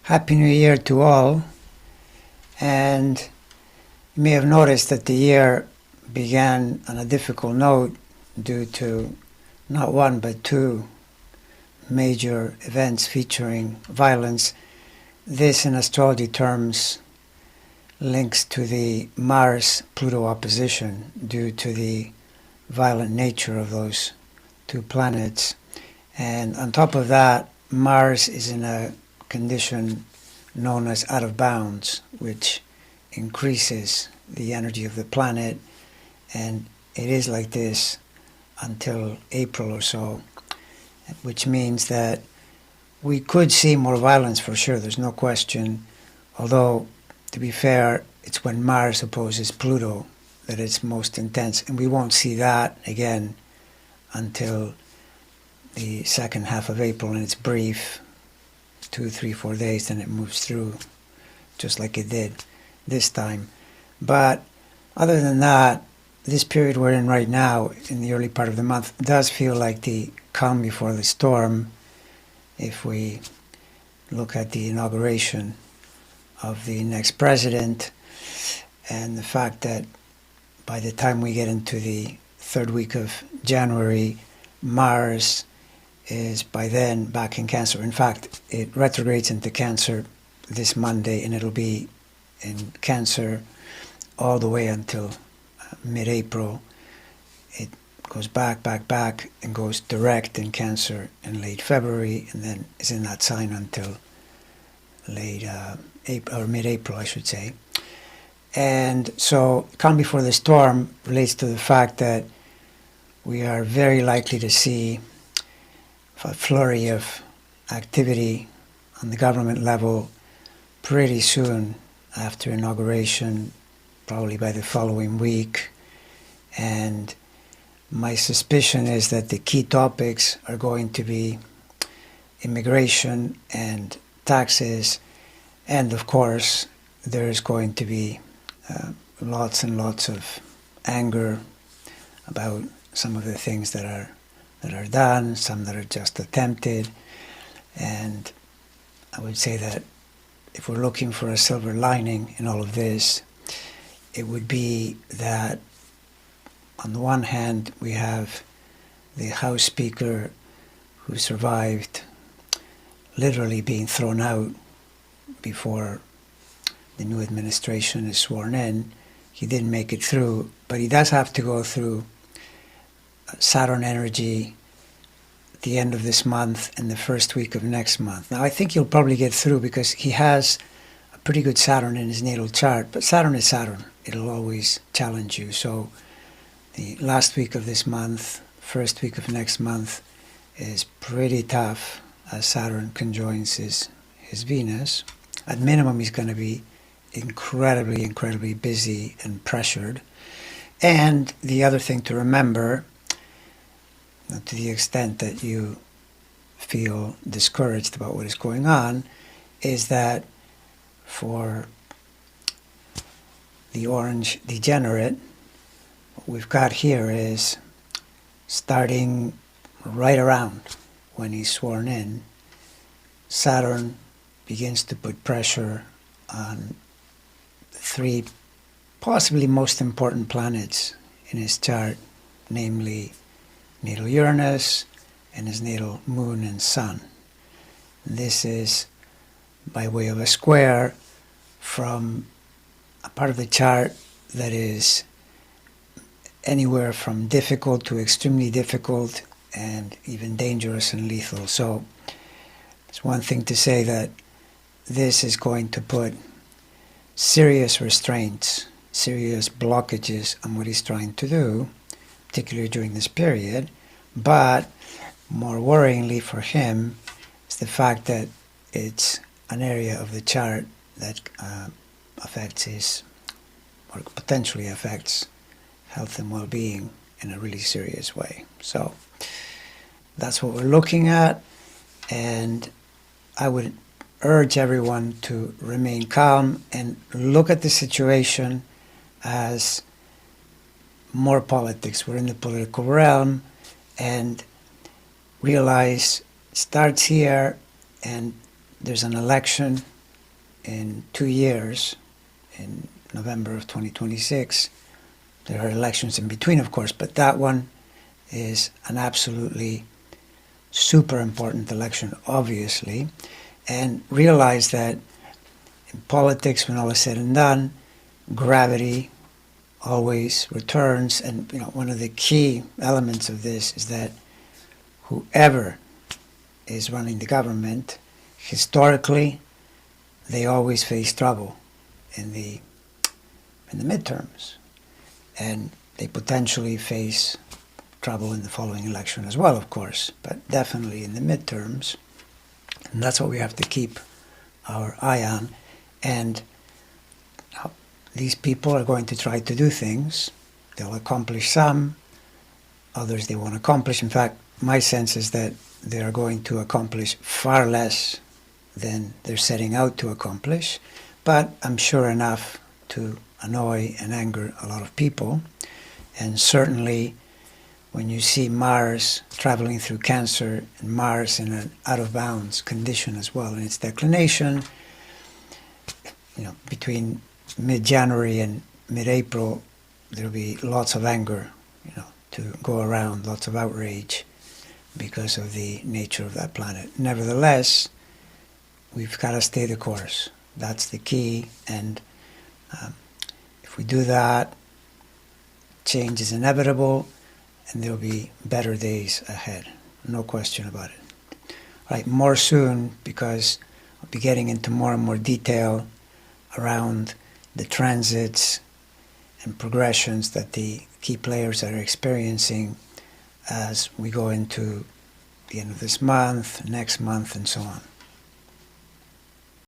Happy New Year to all. And you may have noticed that the year began on a difficult note due to not one but two major events featuring violence. This, in astrology terms, links to the Mars-Pluto opposition due to the violent nature of those two planets. And on top of that, Mars is in a condition known as out of bounds, which increases the energy of the planet, and it is like this until April or so, which means that we could see more violence for sure, there's no question, although to be fair, it's when Mars opposes Pluto that it's most intense, and we won't see that again until the second half of April, and it's brief, 2, 3, 4 days, then it moves through just like it did this time. But other than that, this period we're in right now, in the early part of the month, does feel like the calm before the storm. If we look at the inauguration of the next president and the fact that by the time we get into the third week of January, Mars is by then back in Cancer. In fact, it retrogrades into Cancer this Monday, and it'll be in Cancer all the way until mid-April. It goes back, and goes direct in Cancer in late February, and then is in that sign until late April, or mid-April, I should say. And so, calm before the storm relates to the fact that we are very likely to see a flurry of activity on the government level pretty soon after inauguration, probably by the following week. And my suspicion is that the key topics are going to be immigration and taxes, and of course there's going to be lots and lots of anger about some of the things that are done, some that are just attempted. And I would say that if we're looking for a silver lining in all of this, it would be that on the one hand we have the House Speaker who survived literally being thrown out before the new administration is sworn in. He didn't make it through, but he does have to go through Saturn energy at the end of this month and the first week of next month. Now, I think he'll probably get through because he has a pretty good Saturn in his natal chart, but Saturn is Saturn. It'll always challenge you. So the last week of this month, first week of next month is pretty tough as Saturn conjoins his Venus. At minimum, he's going to be incredibly busy and pressured. And the other thing to remember, to the extent that you feel discouraged about what is going on, is that for the orange degenerate, what we've got here is starting right around when he's sworn in, Saturn begins to put pressure on the three possibly most important planets in his chart, namely natal Uranus and his natal Moon and Sun. This is by way of a square from a part of the chart that is anywhere from difficult to extremely difficult and even dangerous and lethal. So it's one thing to say that this is going to put serious restraints, serious blockages on what he's trying to do, particularly during this period. But more worryingly for him is the fact that it's an area of the chart that affects his, or potentially affects, health and well-being in a really serious way. So that's what we're looking at, and I would urge everyone to remain calm and look at the situation as more politics. We're in the political realm, and realize it starts here, and there's an election in 2 years, in November of 2026. There are elections in between, of course, but that one is an absolutely super important election, obviously. And realize that in politics, when all is said and done, gravity always returns. And one of the key elements of this is that whoever is running the government, historically, they always face trouble in the midterms, and they potentially face trouble in the following election as well, of course, but definitely in the midterms. And that's what we have to keep our eye on. And these people are going to try to do things. They'll accomplish some, others they won't accomplish. In fact, my sense is that they are going to accomplish far less than they're setting out to accomplish, but I'm sure enough to annoy and anger a lot of people. And certainly when you see Mars traveling through Cancer, and Mars in an out-of-bounds condition as well in its declination, between mid-January and mid-April, there'll be lots of anger, to go around, lots of outrage because of the nature of that planet. Nevertheless, we've got to stay the course. That's the key. And if we do that, change is inevitable, and there'll be better days ahead. No question about it. All right, more soon, because I'll be getting into more and more detail around the transits and progressions that the key players are experiencing as we go into the end of this month, next month, and so on.